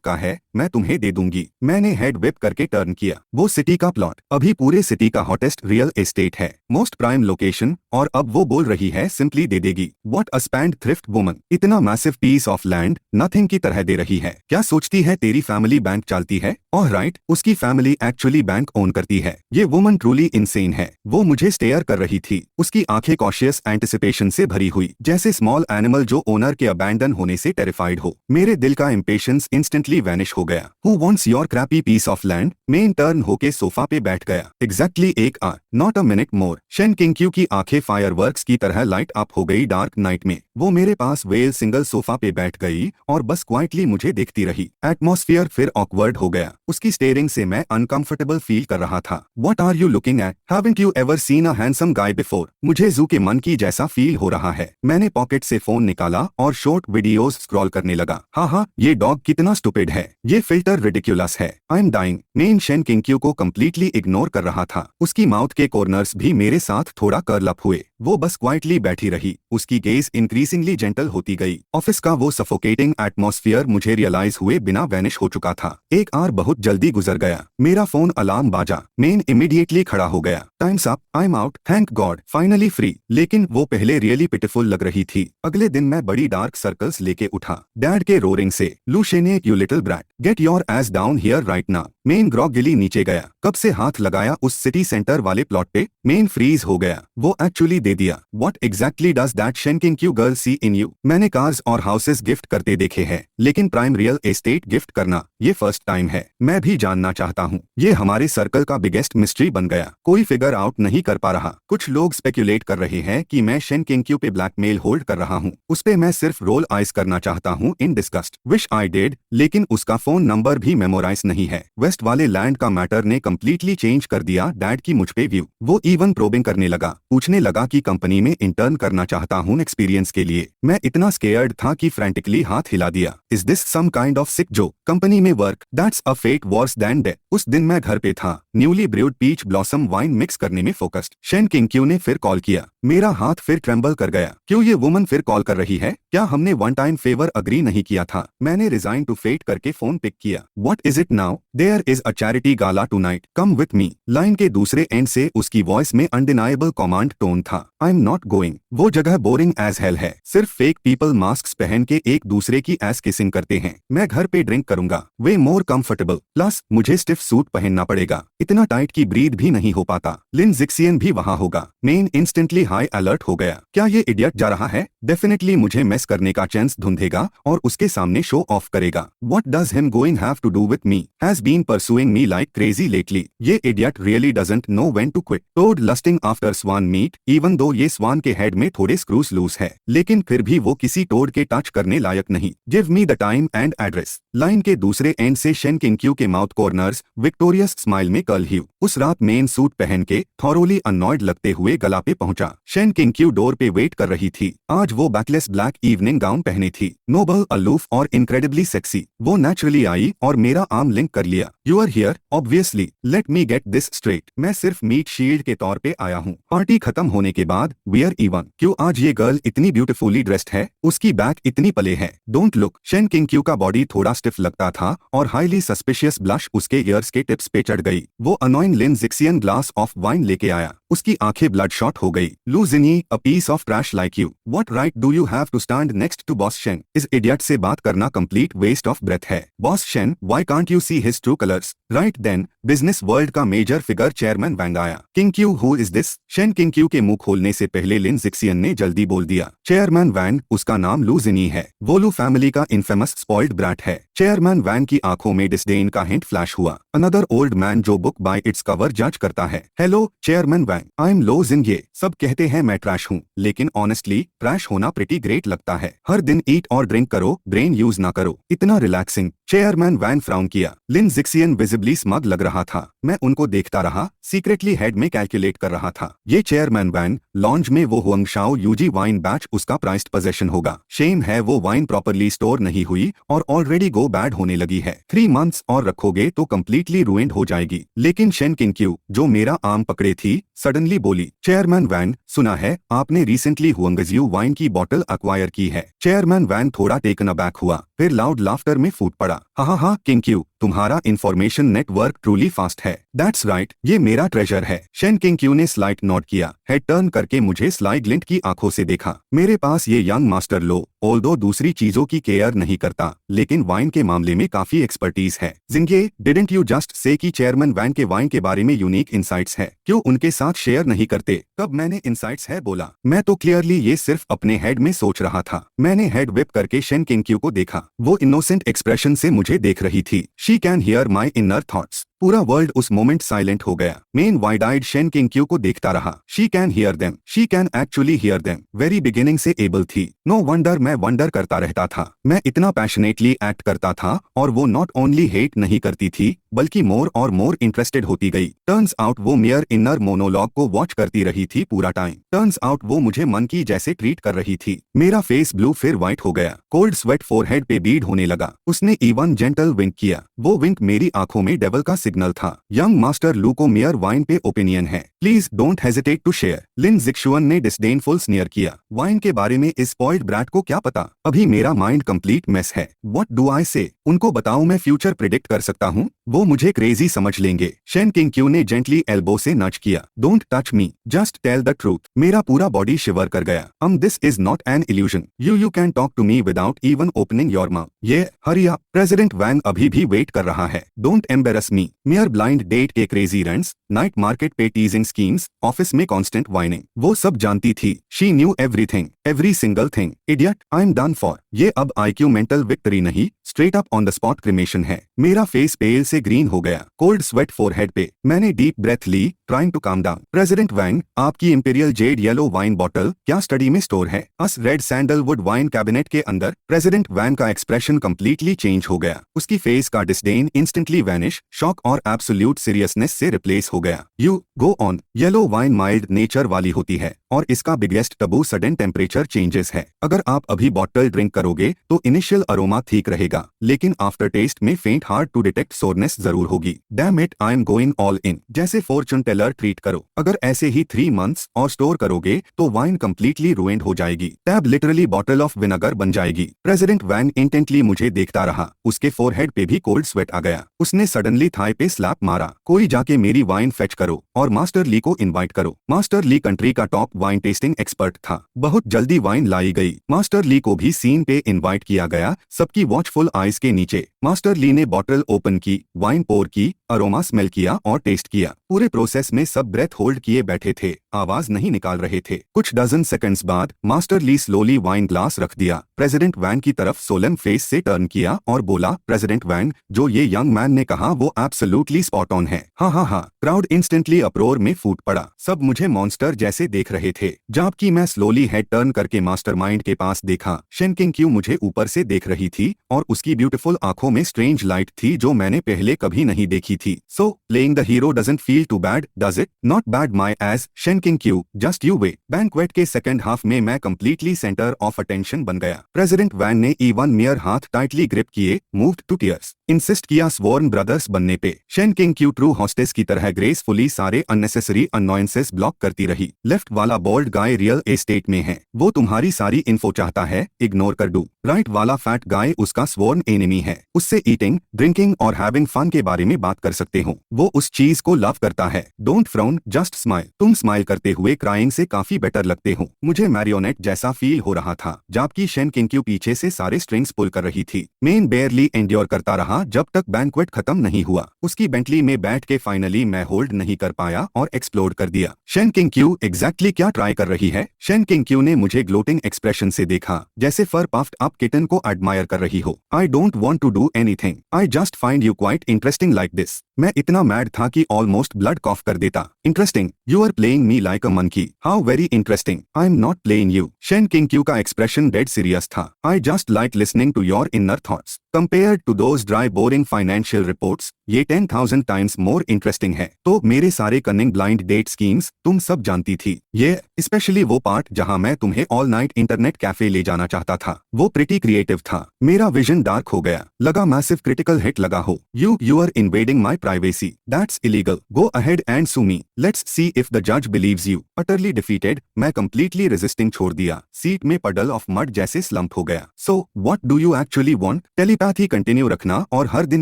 का है, मैं तुम्हें दे दूंगी। मैंने हेड व्हिप करके टर्न किया। वो सिटी का प्लॉट अभी पूरे सिटी का हॉटेस्ट रियल एस्टेट है, मोस्ट प्राइम लोकेशन, और अब वो बोल रही है सिंपली दे देगी। What a spendthrift woman. इतना massive piece of land nothing की तरह दे रही है। क्या सोचती है तेरी फैमिली बैंक चालती है? और राइट, उसकी फैमिली एक्चुअली बैंक ओन करती है। ये वुमन ट्रूली इनसेन है। वो मुझे स्टेयर कर रही थी, उसकी आंखें कॉशियस एंटिसिपेशन से भरी हुई, जैसे स्मॉल एनिमल जो ओनर के अबैंडन होने से टेरिफाइड हो। मेरे दिल का इम्पेशंस इंस्टेंटली वैनिश हो गया। Who wants your crappy piece of land? मेन टर्न होके सोफा पे बैठ गया। Exactly 1 hour, not a minute more. Shen king Q की आंखें फायरवर्क्स की तरह लाइट अप हो गई डार्क नाइट में। वो मेरे पास वेल सिंगल सोफा पे बैठ गई और बस क्वाइटली मुझे देखती रही। एटमॉस्फेयर फिर ऑकवर्ड हो गया। उसकी स्टेयरिंग से मैं अनकंफर्टेबल फील कर रहा था। What are you looking at? Haven't you ever seen a handsome guy before? मुझे जू के मन की जैसा फील हो रहा है। मैंने पॉकेट से फोन निकाला और शॉर्ट वीडियोस स्क्रॉल करने लगा। हाँ, ये डॉग कितना स्टूपिड है। ये फिल्टर रिडिक्युलस है। I am dying. मेन शेन किंग क्यू को कम्प्लीटली इग्नोर कर रहा था। उसकी माउथ के कॉर्नर्स भी मेरे साथ थोड़ा कर्ल अप हुए। वो बस क्वाइटली बैठी रही। उसकी गेज इंक्रीजिंगली जेंटल होती गई। ऑफिस का वो सफोकेटिंग एटमॉस्फेयर मुझे रियलाइज हुए बिना वैनिश हो चुका था। 1 आवर बहुत जल्दी गुजर गया। मेरा फोन अलार्म बाजा। मेन इमीडिएटली खड़ा हो गया। Times up, I am out, thank God, finally free. लेकिन वो पहले रियली पिटिफुल लग रही थी। अगले दिन मैं बड़ी डार्क सर्कल्स लेके उठा। डैड के रोरिंग से, Lushene you little brat, get your ass down here right now. मेन ग्रॉगली नीचे गया। कब से हाथ लगाया उस सिटी सेंटर वाले प्लॉट पे? मेन फ्रीज हो गया। वो एक्चुअली दे दिया। What exactly does that Shen king Q girl see in you? मैंने कार्स और हाउसेस गिफ्ट करते देखे हैं, लेकिन प्राइम रियल एस्टेट गिफ्ट करना ये फर्स्ट टाइम है। मैं भी जानना चाहता हूँ। ये हमारे सर्कल का बिगेस्ट मिस्ट्री बन गया। कोई फिगर आउट नहीं कर पा रहा। कुछ लोग स्पेक्यूलेट कर रहे हैं कि मैं शेन किंग क्यू पे ब्लैकमेल होल्ड कर रहा हूँ। उस पे मैं सिर्फ रोल आइस करना चाहता हूँ इन डिस्गस्ट। विश आई डिड, लेकिन उसका फोन नंबर भी मेमोराइज नहीं है। वेस्ट वाले लैंड का मैटर ने कम्प्लीटली चेंज कर दिया डैड की मुझ पे व्यू। वो इवन प्रोबिंग करने लगा, पूछने लगा कि कंपनी में इंटर्न करना चाहता हूँ एक्सपीरियंस के लिए। मैं इतना स्केयर्ड था कि फ्रेंटिकली हाथ हिला दिया। Is this some kind of sick joke? Company में work, that's a fate worse than death. उस दिन मैं घर पे था, newly brewed peach blossom wine mix करने में फोकस्ड। शेन किंग क्यू ने फिर कॉल किया। मेरा हाथ फिर ट्रेम्बल कर गया। क्यों ये वुमन फिर कॉल कर रही है? क्या हमने वन टाइम फेवर अग्री नहीं किया था? मैंने रिजाइन टू फेट करके फोन पिक किया। What is it now? There is a charity gala tonight, come with me. Line के दूसरे एंड से उसकी वॉइस में अनडिनाइबल कमांड टोन था। आई एम नॉट गोइंग। वो जगह बोरिंग एज हेल है। सिर्फ फेक पीपल मास्क पहन के एक दूसरे की एस किसिंग करते हैं। मैं घर पे ड्रिंक करूंगा, वे मोर कंफर्टेबल। प्लस मुझे स्टिफ सूट पहनना पड़ेगा। इतना टाइट की ब्रीथ भी नहीं हो पाता। लिन जिक्सियन भी वहाँ होगा। मेन इंस्टेंटली हाई अलर्ट हो गया। क्या ये इडियट जा रहा है? डेफिनेटली मुझे मेस करने का चांस ढूंढेगा और उसके सामने शो ऑफ करेगा। What does him going have to do with me? Has been pursuing me like crazy lately. ये idiot really doesn't know when to quit. Toad lusting after swan meat, even though ये स्वान के head में थोड़े screws loose है, लेकिन फिर भी वो किसी टोड के टच करने लायक नहीं। Give me the time and address. Line के दूसरे एंड से शेन किंग क्यू के माउथ कॉर्नर्स विक्टोरियस स्माइल में कर्ल ह्यू। उस रात मेन सूट पहन के थॉरोली अननॉयड लगते हुए गला पे पहुंचा। शेन किंग क्यू डोर पे वेट कर रही थी। आज वो बैकलेस ब्लैक इवनिंग गाउन पहनी थी, नोबल, अलूफ और इनक्रेडिबली सेक्सी। वो नेचुरली आई और मेरा आर्म लिंक कर लिया। You are here obviously, let me get this straight. मैं सिर्फ मीट शील्ड के तौर पे आया हूँ। पार्टी खत्म होने के बाद वी आर इवन। क्यों आज ये गर्ल इतनी ब्यूटीफुली ड्रेस्ड है? उसकी बैक इतनी पले है। Don't look. Shen king Q का बॉडी थोड़ा स्टिफ लगता था और हाईली सस्पिशियस ब्लश उसके ईयर्स के टिप्स पे चढ़ गई। वो annoying Lin Jixian glass of wine लेके आया। उसकी आंखें ब्लड शॉट हो गई। Lu Jinyi, a piece of trash like you, what right do you have to stand next to boss Shen? इस इडियट से बात करना कंप्लीट वेस्ट ऑफ ब्रेथ है। Boss Shen, why can't you see his true colours? Right then business world का major figure chairman Wang आया। Qing Qiu, who is this? Shen king Qiu के मुंह खोलने से पहले लिन जिक्सियन ने जल्दी बोल दिया, चेयरमैन वैन, उसका नाम लू जिनी है। वो लू फैमिली का इनफेमस स्पॉइल्ड ब्रैट है। चेयरमैन वैन की आंखों में डिस्डेन का हिंट फ्लैश हुआ। अनदर ओल्ड मैन जो बुक बाय इट्स कवर जज करता है। Hello chairman Wan, I am Lo Jin. ये सब कहते हैं मैं ट्रैश हूँ, लेकिन ऑनेस्टली ट्रैश होना प्रिटी ग्रेट लगता है। हर दिन ईट और ड्रिंक करो, ब्रेन यूज ना करो, इतना रिलैक्सिंग। चेयरमैन वैन फ्राउन किया। लिन जिक्सियन विजिबली स्मग लग रहा था। मैं उनको देखता रहा, सीक्रेटली हेड में कैलकुलेट कर रहा था। ये चेयरमैन वैन, लॉन्ज में वो हुआंगशाओ यूजी वाइन बैच उसका प्राइस्ड पोजेशन होगा। शेम है वो वाइन प्रॉपरली स्टोर नहीं हुई और ऑलरेडी गो बैड होने लगी है। 3 मंथ्स और रखोगे तो कम्प्लीटली रुइंड हो जाएगी। लेकिन शेन किंग क्यू, जो मेरा आम पकड़े थी, सडनली बोली, चेयरमैन वैन, सुना है आपने रिसेंटली हुआंगजियो वाइन की बॉटल अक्वायर की है। चेयरमैन वैन थोड़ा टेकन अबैक हुआ, फिर लाउड लाफ्टर में फूट पड़ा। हाँ किंग क्यू, तुम्हारा इंफॉर्मेशन नेटवर्क ट्रूली फास्ट है। दैट्स राइट, ये मेरा ट्रेजर है। शेन किंग क्यू ने स्लाइट नोट किया, हेड टर्न करके मुझे स्लाई ग्लिंट की आंखों से देखा। मेरे पास ये यंग मास्टर लो, ऑल्दो दूसरी चीजों की केयर नहीं करता, लेकिन वाइन के मामले में काफी एक्सपर्टीज है। जिंगे, डिडंट यू जस्ट से कि चेयरमैन वैन के वाइन के बारे में यूनिक इंसाइट्स है, क्यों उनके साथ शेयर नहीं करते? कब मैंने इंसाइट्स है बोला? मैं तो क्लियरली ये सिर्फ अपने हेड में सोच रहा था। मैंने हेड विप करके शेन किंग क्यू को देखा। वो इनोसेंट एक्सप्रेशन से मुझे देख रही थी। She can hear my inner thoughts. पूरा वर्ल्ड उस मोमेंट साइलेंट हो गया। मेन wide eyed Shen king Qiu को देखता रहा। She can hear them, she can actually hear them. Very beginning से एबल थी। नो वंडर मैं वंडर करता रहता था। मैं इतना पैशनेटली एक्ट करता था और वो नॉट ओनली हेट नहीं करती थी, बल्कि मोर और मोर इंटरेस्टेड होती गई। टर्न्स आउट वो मेयर इनर मोनोलॉग को वॉच करती रही थी पूरा टाइम। टर्न्स आउट वो मुझे मन की जैसे ट्रीट कर रही थी। मेरा फेस ब्लू फिर व्हाइट हो गया। कोल्ड स्वेट फोरहेड पे बीड होने लगा। उसने इवन जेंटल विंक किया। वो विंक मेरी आंखों में डेविल का सिग्नल था। यंग मास्टर लू को मेयर वाइन पे ओपिनियन है, please don't hesitate to share. Lin Jixuan ने डिस्डेनफुल स्नियर किया। वाइन के बारे में इस स्पॉइल्ड ब्रैट को क्या पता? अभी मेरा माइंड कंप्लीट मेस है। व्हाट डू आई से? उनको बताऊं मैं फ्यूचर प्रिडिक्ट कर सकता हूँ? वो मुझे क्रेजी समझ लेंगे। शेन किंग क्यू ने जेंटली एल्बो से नच किया। Don't touch me, just tell the truth. मेरा पूरा बॉडी शिवर कर गया। This is not an illusion. You can talk to me without even opening your mouth. ये हरी अप, प्रेसिडेंट वैन अभी भी wait कर रहा है। Don't embarrass me. मेयर ब्लाइंड डेट के क्रेजी रेंट्स, नाइट मार्केट पे टीजिंग स्कीम्स, ऑफिस में कांस्टेंट वाइनिंग, वो सब जानती थी। She knew everything, every single thing. Idiot, I am done for. ये अब आईक्यू मेंटल विक्ट्री नहीं, straight up on the spot cremation है। मेरा फेस पेल से ग्रीन हो गया। कोल्ड स्वेट फोरहेड पे। मैंने डीप ब्रेथ ली, trying to calm down. President Wang, आपकी imperial jade yellow wine bottle क्या स्टडी में स्टोर है? अस रेड सैंडलवुड वाइन कैबिनेट के अंदर। प्रेसिडेंट वैंग का एक्सप्रेशन कंप्लीटली चेंज हो गया। उसकी फेस का डिस्डेन इंस्टेंटली वैनिश, शॉक और एब्सोल्यूट सीरियसनेस से रिप्लेस हो गया। You go on. Yellow wine mild nature वाली होती है और इसका biggest Tabu sudden temperature changes है। अगर आप अभी बॉटल ड्रिंक करोगे तो इनिशियल अरोमा ठीक रहेगा, लेकिन आफ्टर टेस्ट में फेंट हार्ड टू डिटेक्ट सोरनेस जरूर होगी। Damn it, I am going all in. जैसे फॉर्चून टेलर ट्रीट करो। अगर ऐसे ही 3 मंथ्स और स्टोर करोगे तो वाइन कंप्लीटली रुइंड हो जाएगी। Tab literally bottle of vinegar बन जाएगी। प्रेसिडेंट वैन इंटेंटली मुझे देखता रहा। उसके फोरहेड पे भी कोल्ड स्वेट आ गया। उसने सडनली थाई पे स्लैप मारा। कोई जाके मेरी वाइन फेच करो और मास्टर ली को इनवाइट करो। मास्टर ली कंट्री का टॉप वाइन टेस्टिंग एक्सपर्ट था। बहुत जल्दी वाइन लाई गई। मास्टर ली को भी सीन पे इनवाइट किया गया, सबकी वॉचफुल आइज के नीचे। मास्टर ली ने बॉटल ओपन की, वाइन पोर की, अरोमा स्मेल किया और टेस्ट किया। पूरे प्रोसेस में सब ब्रेथ होल्ड किए बैठे थे, आवाज नहीं निकाल रहे थे। कुछ डजन सेकंड्स बाद मास्टर ली स्लोली वाइन ग्लास रख दिया। प्रेसिडेंट वैन की तरफ सोलम फेस से टर्न किया और बोला, प्रेसिडेंट वैन, जो ये यंग मैन ने कहा वो एब्सोल्युटली स्पॉट ऑन है। हाँ। क्राउड इंस्टेंटली अप्रोर में फूट पड़ा। सब मुझे मॉन्स्टर जैसे देख रहे थे, जबकि मैं स्लोली हेड टर्न करके मास्टरमाइंड के पास देखा। शेन किंग क्यू मुझे ऊपर से देख रही थी और उसकी ब्यूटीफुल आंखों में स्ट्रेंज लाइट थी जो मैंने पहले कभी नहीं देखी थी। So playing the hero doesn't feel too bad, does it? Not bad my age Shen king Qiu, just you wait. Banquet के सेकंड हाफ में मैं कंप्लीटली सेंटर ऑफ अटेंशन बन गया। प्रेसिडेंट वैन ने इवन मेयर हाथ टाइटली ग्रिप किए, moved to tears, insist किया स्वॉर्न ब्रदर्स बनने पे। Shen king Qiu true hostess की तरह ग्रेसफुली सारे अननेसेसरी अनॉयंसेस ब्लॉक करती रही। लेफ्ट वाला बोल्ड गाय रियल एस्टेट में है, वो तुम्हारी सारी इन्फो चाहता है, इग्नोर कर दू। राइट वाला फैट गाय उसका स्वॉर्न एनिमी है। उससे ईटिंग, ड्रिंकिंग और हैविंग फन के बारे में बात कर सकते हो। वो उस चीज को लव करता है। Don't frown, just smile. तुम स्माइल करते हुए क्राइंग से काफी बेटर लगते हो। मुझे मैरियोनेट जैसा फील हो रहा था जबकि शेन किंक्यू पीछे से सारे स्ट्रिंग्स पुल कर रही थी। मेन बेयरली एंड्योर करता रहा जब तक बैंक्वेट खत्म नहीं हुआ। उसकी बेंटली में बैठ के फाइनली मैं होल्ड नहीं कर पाया और एक्सप्लोड कर दिया। शेन किंक्यू एग्जैक्टली क्या ट्राई कर रही है? शेन किंक्यू ने मुझे ग्लोटिंग एक्सप्रेशन से देखा जैसे फर पफ्ड अप किटन को एडमायर कर रही हो। I don't want to do anything, I just find you quite interesting like this. मैं इतना मैड था कि ऑलमोस्ट ब्लड कॉफ कर देता। Interesting, you are playing me like a monkey. How very interesting. I am not playing you. Shen Qingqiu का expression dead serious था। I just like listening to your inner thoughts compared to those dry boring financial reports. ये 10,000 times more interesting है। तो मेरे सारे cunning blind date schemes तुम सब जानती थी। ये स्पेशली वो पार्ट जहां मैं तुम्हें ऑल नाइट इंटरनेट कैफे ले जाना चाहता था। वो प्रिटी क्रिएटिव था। मेरा विजन डार्क हो गया। लगा मैसिव क्रिटिकल हिट लगा हो। You are invading my privacy. That's illegal. Go ahead and sue me. Let's see if the जज बिलीव्स यू। अटरली डिफीटेड, मैं कंप्लीटली रेजिस्टिंग छोड़ दिया। सीट में पडल ऑफ मड जैसे स्लम्प हो गया। So what do you actually want? Telepathy continue रखना और हर दिन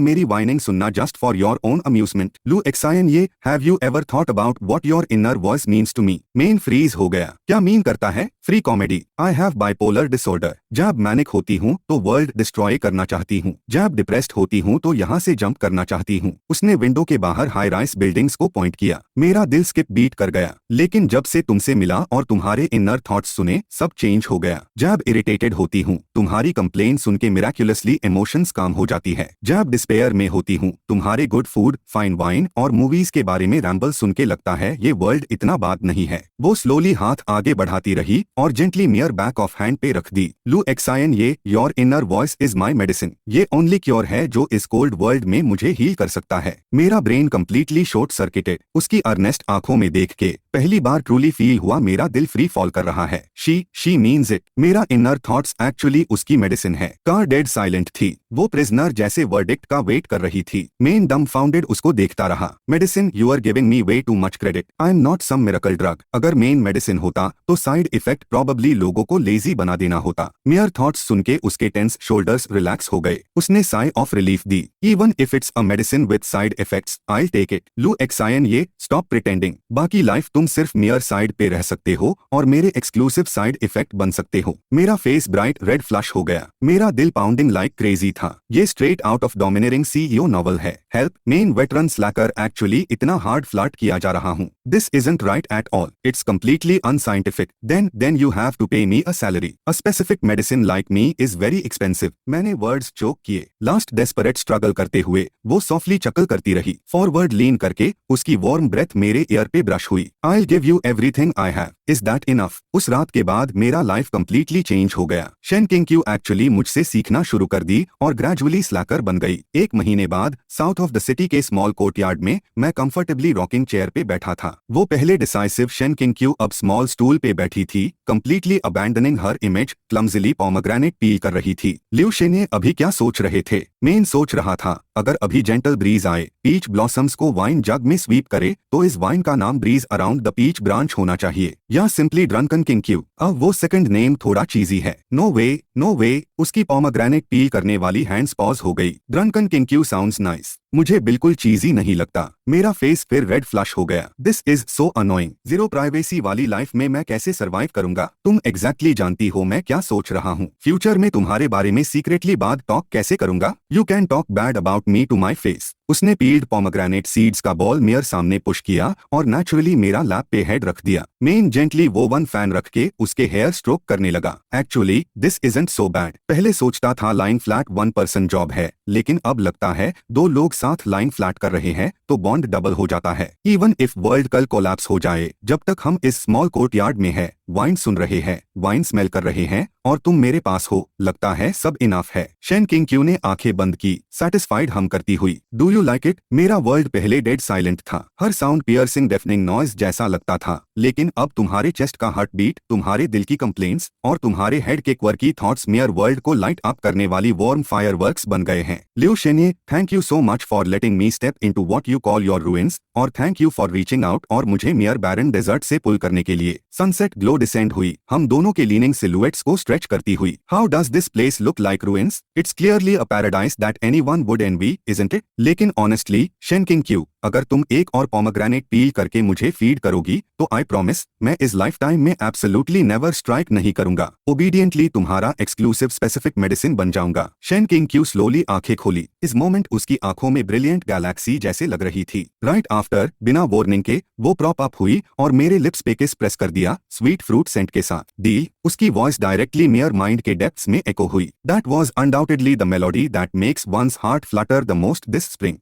मेरी वाइनिंग सुनना just for your own amusement. Lu Xiyan ये have you ever thought about what your inner voice means to me? मेन फ्रीज हो गया। क्या मीन करता है? Free comedy. I have bipolar disorder. जब मैनिक होती हूँ तो वर्ल्ड डिस्ट्रॉय करना चाहती हूँ। जब डिप्रेस्ड होती हूँ तो यहाँ से जंप करना चाहती हूँ। उसने विंडो के बाहर हाई राइस बिल्डिंग्स को पॉइंट किया। मेरा दिल स्किप बीट कर गया। लेकिन जब से तुमसे मिला और तुम्हारे इनर थॉट्स सुने सब चेंज हो गया। जब इरिटेटेड होती हूँ तुम्हारी कंप्लेन सुन के मिराक्युलसली इमोशंस काम हो जाती है। जब डिस्पेयर में होती हूँ तुम्हारे गुड फूड, फाइन वाइन और मूवीज के बारे में रैम्बल सुन के लगता है ये वर्ल्ड इतना बात नहीं है। वो स्लोली हाथ आगे बढ़ाती रही और जेंटली मियर बैक ऑफ हैंड पे रख दी। लू एक्सायन ये your inner voice is my medicine. ये ओनली क्योर है जो इस कोल्ड वर्ल्ड में मुझे हील कर सकता है। मेरा ब्रेन कंप्लीटली शॉर्ट सर्किटेड। उसकी अर्नेस्ट आंखों में देख के पहली बार ट्रूली फील हुआ मेरा दिल फ्री फॉल कर रहा है। She means it. मेरा इनर थॉट्स एक्चुअली उसकी मेडिसिन है। कार डेड साइलेंट थी। वो प्रिजनर जैसे वर्डिक्ट का वेट कर रही थी। मेन डम्बफाउंडेड उसको देखता रहा। Medicine, you are giving me way too much credit. I am not some miracle drug. अगर मेन मेडिसिन होता तो साइड इफेक्ट प्रोबेबली लोगों को लेजी बना देना होता। मियर थॉट्स सुन के उसके टेंस शोल्डर्स रिलैक्स हो गए। उसने साई ऑफ रिलीफ दी। Even if it's a medicine with side effects I take it. Lu Xiyan ये स्टॉप प्रिटेंडिंग। बाकी लाइफ तुम सिर्फ मियर साइड पे रह सकते हो और मेरे एक्सक्लूसिव साइड इफेक्ट बन सकते हो। मेरा फेस ब्राइट रेड फ्लश हो गया। मेरा दिल पाउंडिंग लाइक क्रेजी था। ये straight out of domineering CEO novel है। हेल्प, मेन वेटरन स्लैकर एक्चुअली इतना हार्ड फ्लर्ट किया जा रहा हूँ। This isn't right at all. It's completely unscientific. Then you have to pay me a salary. A specific medicine like me is very expensive. मैंने words choke किए। Last desperate struggle करते हुए वो softly चकल करती रही। फॉरवर्ड लीन करके उसकी warm breath मेरे ईयर पे ब्रश हुई। I give you everything I have. Is that enough? उस रात के बाद मेरा लाइफ कंप्लीटली चेंज हो गया। शेन किंक्यू एक्चुअली मुझसे सीखना शुरू कर दी और ग्रेजुअली स्लैकर बन गई। एक महीने बाद साउथ ऑफ द सिटी के स्मॉल कोर्टयार्ड में मैं कंफर्टेबली रॉकिंग चेयर पे बैठा था। वो पहले डिसाइसिव शेन किंक्यू अब स्मॉल स्टूल पे बैठी थी, कंप्लीटली अबैंडनिंग हर इमेज, क्लमजिली पोमेग्रेनेट पील कर रही थी। लिu शेने अभी क्या सोच रहे थे? मेन सोच रहा था अगर अभी जेंटल ब्रीज आए, पीच ब्लॉसम्स को वाइन जग में स्वीप करे तो इस वाइन का नाम breeze around the peach branch होना चाहिए या सिंपली ड्रंकन किंक्यू। अब वो सेकंड नेम थोड़ा चीजी है। No way. उसकी पोमेग्रेनेट पील करने वाली हैंड्स पॉज हो गई। Drunken Qingqiu sounds nice. मुझे बिल्कुल चीजी नहीं लगता। मेरा फेस फिर रेड फ्लश हो गया। This is so annoying. Zero privacy वाली लाइफ में मैं कैसे सरवाइव करूंगा? तुम एग्जैक्टली जानती हो मैं क्या सोच रहा हूँ। फ्यूचर में तुम्हारे बारे में सीक्रेटली बात टॉक कैसे करूंगा? You can talk bad about me to my face. उसने पील्ड पोमेग्रेनेट सीड्स का बॉल मियर सामने पुश किया और नेचुरली मेरा लैप पे हेड रख दिया। मेन जेंटली वो वन फैन रख के उसके हेयर स्ट्रोक करने लगा। Actually this isn't so bad. पहले सोचता था लाइन फ्लैट 1 पर्सन जॉब है, लेकिन अब लगता है 2 लोग साथ लाइन फ्लैट कर रहे हैं तो बॉन्ड डबल हो जाता है। इवन इफ वर्ल्ड कल कोलैप्स हो जाए, जब तक हम इस स्मॉल कोर्टयार्ड में है, वाइन सुन रहे हैं, वाइन स्मेल कर रहे हैं और तुम मेरे पास हो, लगता है सब इनफ है। शेन किंक्यू ने आंखें बंद की, सेटिस्फाइड हम करती हुई। Do you like it? मेरा वर्ल्ड पहले डेड साइलेंट था, हर साउंड पियर्सिंग डेफनिंग नॉइज जैसा लगता था, लेकिन अब तुम्हारे चेस्ट का हार्ट बीट, तुम्हारे दिल की कंप्लेंट्स और तुम्हारे हेड के क्वर्की थॉट्स मेयर वर्ल्ड को लाइट अप करने वाली वार्म फायरवर्क्स बन गए हैं। Leo Shenye, thank you so much for letting me step into what you call your ruins, और thank you for reaching out और मुझे मेयर बैरन डेजर्ट से पुल करने के लिए। सनसेट ग्लो डिसेंड हुई, हम दोनों के लीनिंग सिलुएट्स को स्ट्रेच करती हुई। How does this place look like ruins? It's clearly a paradise that anyone would envy, isn't it? लेकिन ऑनेस्टली शेन किंग क्यू, अगर तुम एक और पोमोग्रेनेट पील करके मुझे फीड करोगी तो आई प्रॉमिस मैं इस लाइफ टाइम में एब्सोल्युटली नेवर स्ट्राइक नहीं करूंगा। ओबीडियंटली तुम्हारा एक्सक्लूसिव स्पेसिफिक मेडिसिन बन जाऊंगा। शेन किंग क्यू स्लोली आंखें खोली। इस मोमेंट उसकी आंखों में ब्रिलियंट गैलेक्सी जैसे लग रही थी। राइट आफ्टर, बिना वार्निंग के वो प्रॉप अप हुई और मेरे लिप्स पे किस प्रेस कर दिया स्वीट फ्रूट सेंट के साथ। डील? उसकी वॉइस डायरेक्टली मेयर माइंड के डेप्थ्स में एको हुई। That was undoubtedly the melody that makes once heart Flutter the most this spring.